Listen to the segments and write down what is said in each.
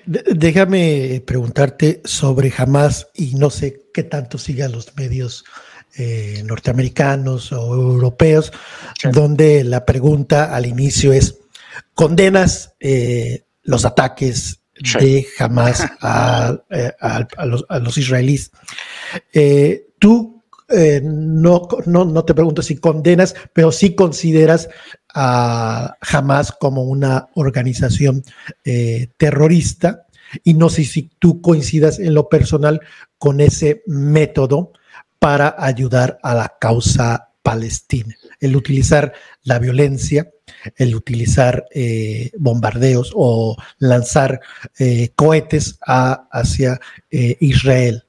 Déjame preguntarte sobre Hamás y no sé qué tanto sigan los medios norteamericanos o europeos, Sí. donde la pregunta al inicio es, ¿condenas los ataques de Hamás a los israelíes? Tú no te pregunto si condenas, pero sí consideras a Hamás como una organización terrorista, y no sé si tú coincidas en lo personal con ese método para ayudar a la causa palestina, el utilizar la violencia, el utilizar bombardeos o lanzar cohetes hacia Israel.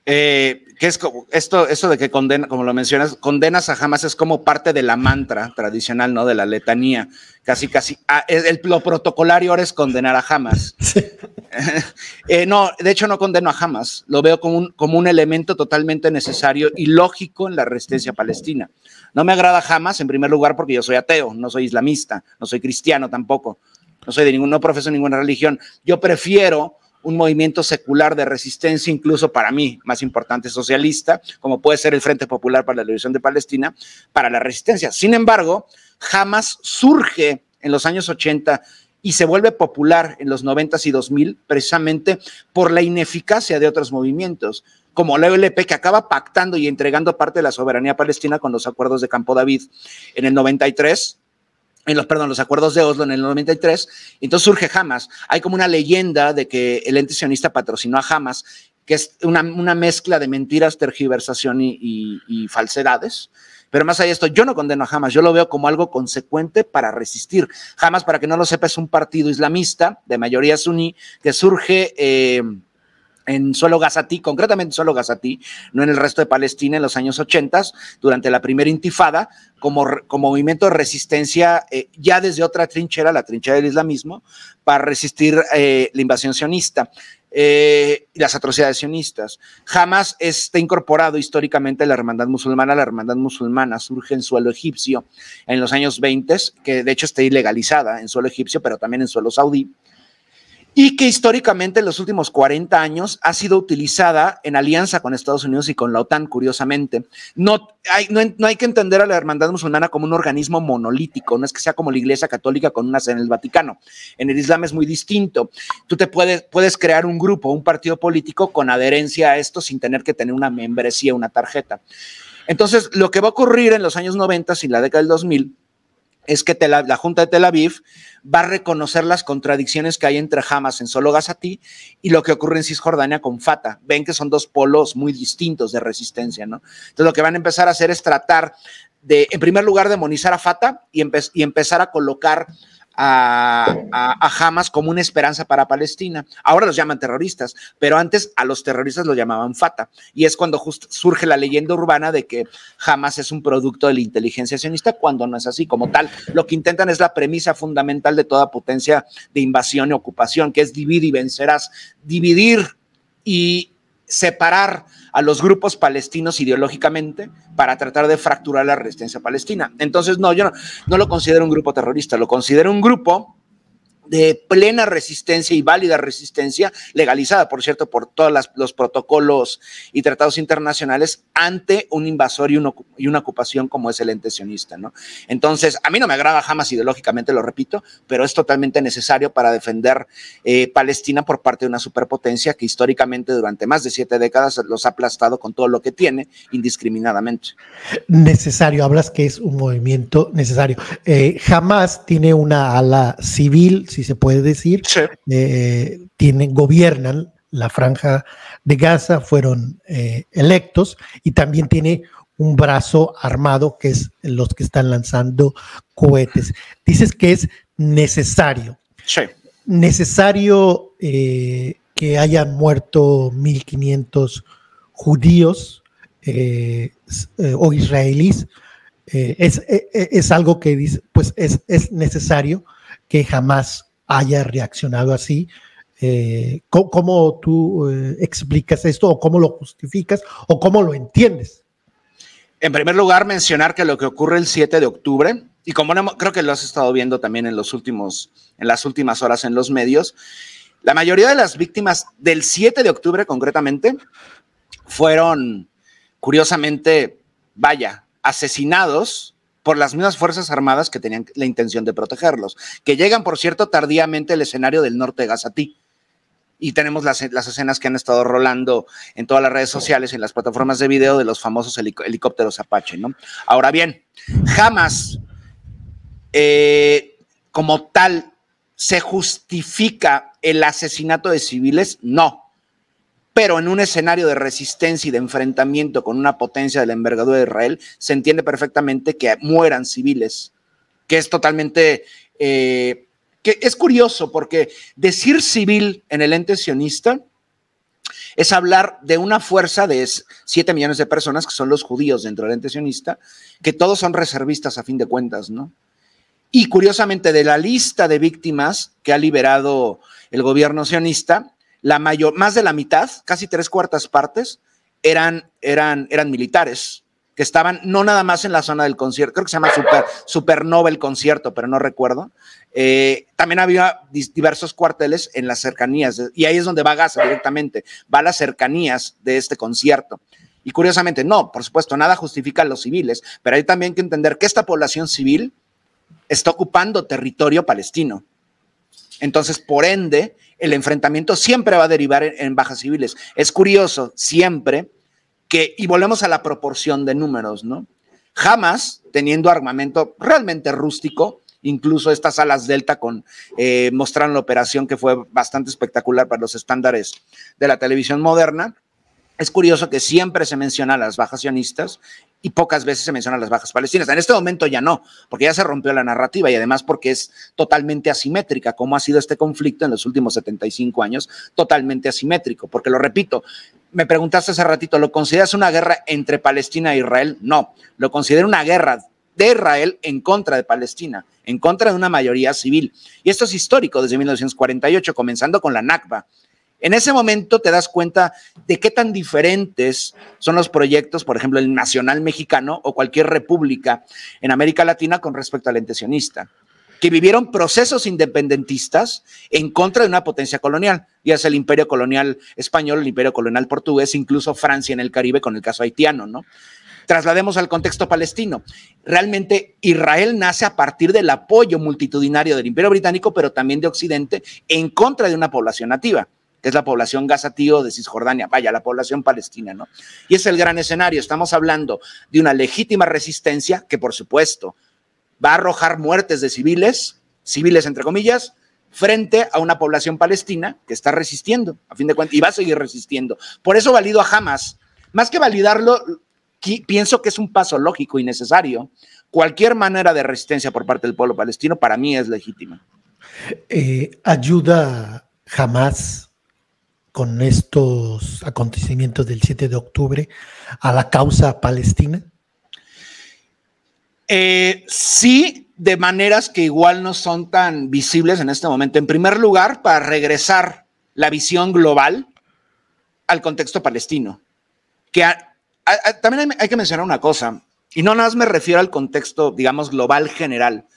Que es como esto de que condena, como lo mencionas, condenas a Hamás es como parte de la mantra tradicional, ¿no? De la letanía, casi. Lo protocolario ahora es condenar a Hamás. Sí. No, de hecho no condeno a Hamás, lo veo como un elemento totalmente necesario y lógico en la resistencia palestina. No me agrada Hamás en primer lugar porque yo soy ateo, no soy islamista, no soy cristiano tampoco, no profeso ninguna religión. Yo prefiero un movimiento secular de resistencia, incluso para mí, más importante, socialista, como puede ser el Frente Popular para la Liberación de Palestina, para la resistencia. Sin embargo, Hamás surge en los años 80 y se vuelve popular en los 90s y 2000 precisamente por la ineficacia de otros movimientos, como la OLP, que acaba pactando y entregando parte de la soberanía palestina con los acuerdos de Campo David en el 93, los acuerdos de Oslo en el 93, entonces surge Hamás. Hay como una leyenda de que el ente sionista patrocinó a Hamás, que es una mezcla de mentiras, tergiversación y falsedades. Pero más allá de esto, yo no condeno a Hamás, yo lo veo como algo consecuente para resistir. Hamás, para que no lo sepa, es un partido islamista de mayoría suní que surge en suelo gazatí, concretamente en suelo gazatí, no en el resto de Palestina, en los años 80, durante la primera intifada, como movimiento de resistencia, ya desde otra trinchera, la trinchera del islamismo, para resistir la invasión sionista y las atrocidades sionistas. Hamás está incorporado históricamente a la hermandad musulmana. La hermandad musulmana surge en suelo egipcio en los años 20, que de hecho está ilegalizada en suelo egipcio, pero también en suelo saudí, y que históricamente en los últimos 40 años ha sido utilizada en alianza con Estados Unidos y con la OTAN, curiosamente. No hay que entender a la hermandad musulmana como un organismo monolítico, no es que sea como la Iglesia Católica con una sede en el Vaticano. En el Islam es muy distinto. Tú puedes crear un grupo, un partido político con adherencia a esto sin tener que tener una membresía, una tarjeta. Entonces, lo que va a ocurrir en los años 90 y la década del 2000 es que la Junta de Tel Aviv va a reconocer las contradicciones que hay entre Hamás en suelo gazatí y lo que ocurre en Cisjordania con Fatah. Ven que son dos polos muy distintos de resistencia, ¿no? Entonces lo que van a empezar a hacer es tratar de, en primer lugar, demonizar a Fatah y empezar a colocar a Hamás como una esperanza para Palestina. Ahora los llaman terroristas, pero antes a los terroristas los llamaban Fatah, y es cuando surge la leyenda urbana de que Hamás es un producto de la inteligencia sionista, cuando no es así. Como tal, lo que intentan es la premisa fundamental de toda potencia de invasión y ocupación, que es divide y vencerás, dividir y separar a los grupos palestinos ideológicamente para tratar de fracturar la resistencia palestina. Entonces, no, yo no lo considero un grupo terrorista, lo considero un grupo de plena resistencia y válida resistencia, legalizada, por cierto, por todos los protocolos y tratados internacionales ante un invasor y una ocupación como es el ente sionista, ¿no? Entonces, a mí no me agrada Hamás ideológicamente, lo repito, pero es totalmente necesario para defender Palestina por parte de una superpotencia que históricamente durante más de 7 décadas los ha aplastado con todo lo que tiene indiscriminadamente. Necesario, hablas que es un movimiento necesario. Hamás tiene una ala civil, si se puede decir, sí. Gobiernan la franja de Gaza, fueron electos, y también tiene un brazo armado que es los que están lanzando cohetes. Dices que es necesario. Sí. Necesario que hayan muerto 1,500 judíos o israelíes. Es algo que dice, pues es necesario que jamás haya reaccionado así. ¿Cómo tú explicas esto, o cómo lo justificas, o cómo lo entiendes? En primer lugar, mencionar que lo que ocurre el 7 de octubre, y como creo que lo has estado viendo también en las últimas horas en los medios, La mayoría de las víctimas del 7 de octubre concretamente fueron, curiosamente, asesinados por las mismas Fuerzas Armadas que tenían la intención de protegerlos, que llegan, por cierto, tardíamente al escenario del norte de Gazatí. Y tenemos las escenas que han estado rolando en todas las redes sociales y en las plataformas de video de los famosos helicópteros Apache, ¿no? Ahora bien, jamás como tal se justifica el asesinato de civiles, no. Pero en un escenario de resistencia y de enfrentamiento con una potencia de la envergadura de Israel, se entiende perfectamente que mueran civiles, que es totalmente, que es curioso porque decir civil en el ente sionista es hablar de una fuerza de 7 millones de personas que son los judíos dentro del ente sionista, que todos son reservistas a fin de cuentas, ¿no? Y curiosamente, de la lista de víctimas que ha liberado el gobierno sionista, más de la mitad, casi 3/4 partes, eran militares que estaban no nada más en la zona del concierto, creo que se llama Supernova el concierto, pero no recuerdo. También había diversos cuarteles en las cercanías, y ahí es donde va Gaza directamente, va a las cercanías de este concierto. Y curiosamente, no, por supuesto, nada justifica a los civiles, pero hay también que entender que esta población civil está ocupando territorio palestino. Entonces, por ende, el enfrentamiento siempre va a derivar en bajas civiles. Es curioso siempre que, y volvemos a la proporción de números, ¿no? Hamas, teniendo armamento realmente rústico, incluso estas alas Delta mostraron la operación que fue bastante espectacular para los estándares de la televisión moderna. Es curioso que siempre se menciona a las bajas sionistas y pocas veces se mencionan a las bajas palestinas. En este momento ya no, porque ya se rompió la narrativa y además porque es totalmente asimétrica, como ha sido este conflicto en los últimos 75 años, totalmente asimétrico. Porque lo repito, me preguntaste hace ratito, ¿lo consideras una guerra entre Palestina e Israel? No, lo considero una guerra de Israel en contra de Palestina, en contra de una mayoría civil. Y esto es histórico desde 1948, comenzando con la Nakba. En ese momento te das cuenta de qué tan diferentes son los proyectos, por ejemplo, el Nacional Mexicano o cualquier república en América Latina con respecto al ente sionista, que vivieron procesos independentistas en contra de una potencia colonial, ya sea el imperio colonial español, el imperio colonial portugués, incluso Francia en el Caribe con el caso haitiano, ¿no? Traslademos al contexto palestino. Realmente Israel nace a partir del apoyo multitudinario del imperio británico, pero también de Occidente, en contra de una población nativa, que es la población gazatí o de Cisjordania, la población palestina, ¿no? Y es el gran escenario. Estamos hablando de una legítima resistencia que, por supuesto, va a arrojar muertes de civiles entre comillas, frente a una población palestina que está resistiendo, a fin de cuentas, y va a seguir resistiendo. Por eso valido a Hamas. Más que validarlo, pienso que es un paso lógico y necesario. Cualquier manera de resistencia por parte del pueblo palestino para mí es legítima. ¿Ayuda Hamas con estos acontecimientos del 7 de octubre a la causa palestina? Sí, de maneras que igual no son tan visibles en este momento. En primer lugar, para regresar la visión global al contexto palestino. Que también hay que mencionar una cosa, y no nada más me refiero al contexto, digamos, global general,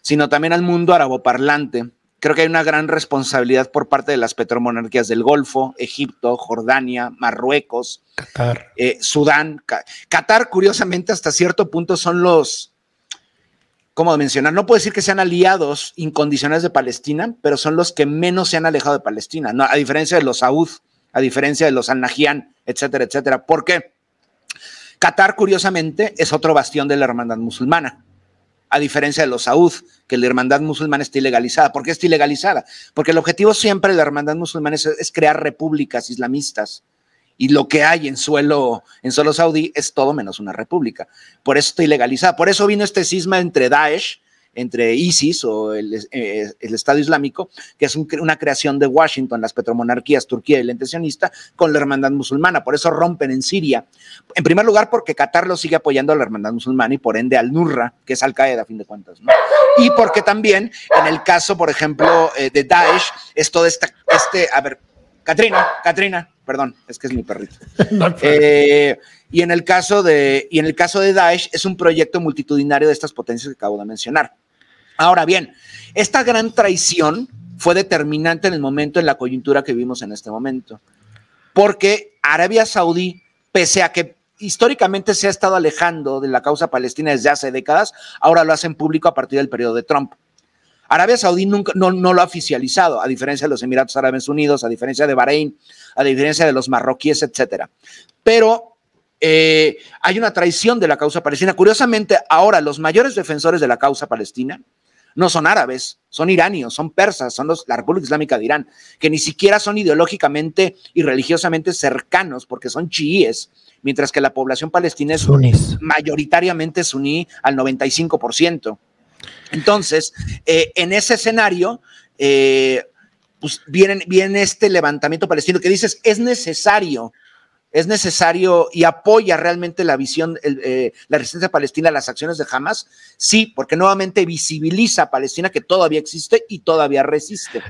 sino también al mundo araboparlante. Creo que hay una gran responsabilidad por parte de las petromonarquías del Golfo, Egipto, Jordania, Marruecos, Qatar, Sudán. Qatar, curiosamente, hasta cierto punto son los, ¿cómo mencionar? No puedo decir que sean aliados incondicionales de Palestina, pero son los que menos se han alejado de Palestina, ¿no? A diferencia de los Saud, a diferencia de los Al Nahyan, etcétera, etcétera. ¿Por qué? Qatar, curiosamente, es otro bastión de la hermandad musulmana. A diferencia de los Saud, que la hermandad musulmana está ilegalizada. ¿Por qué está ilegalizada? Porque el objetivo siempre de la hermandad musulmana es crear repúblicas islamistas. Y lo que hay en suelo saudí es todo menos una república. Por eso está ilegalizada. Por eso vino este cisma entre Daesh, entre ISIS o el Estado Islámico, que es una creación de Washington, las petromonarquías, Turquía y el ente sionista, con la hermandad musulmana. Por eso rompen en Siria. En primer lugar, porque Qatar lo sigue apoyando a la hermandad musulmana y por ende al-Nusra, que es Al-Qaeda a fin de cuentas, ¿no? Y porque también, en el caso, por ejemplo, de Daesh, es todo Katrina, perdón, es que es mi perrito. Y en el caso de Daesh, es un proyecto multitudinario de estas potencias que acabo de mencionar. Ahora bien, esta gran traición fue determinante en el momento, en la coyuntura que vivimos en este momento. Porque Arabia Saudí, pese a que históricamente se ha estado alejando de la causa palestina desde hace décadas, ahora lo hace en público a partir del periodo de Trump. Arabia Saudí nunca, no lo ha oficializado, a diferencia de los Emiratos Árabes Unidos, a diferencia de Bahrein, a diferencia de los marroquíes, etcétera. Pero hay una traición de la causa palestina. Curiosamente, ahora los mayores defensores de la causa palestina no son árabes, son iranios, son persas, son la República Islámica de Irán, que ni siquiera son ideológicamente y religiosamente cercanos, porque son chiíes, mientras que la población palestina es mayoritariamente suní al 95%. Entonces, en ese escenario, pues viene este levantamiento palestino que dices, es necesario y apoya realmente la visión, la resistencia palestina a las acciones de Hamas, sí, porque nuevamente visibiliza a Palestina, que todavía existe y todavía resiste.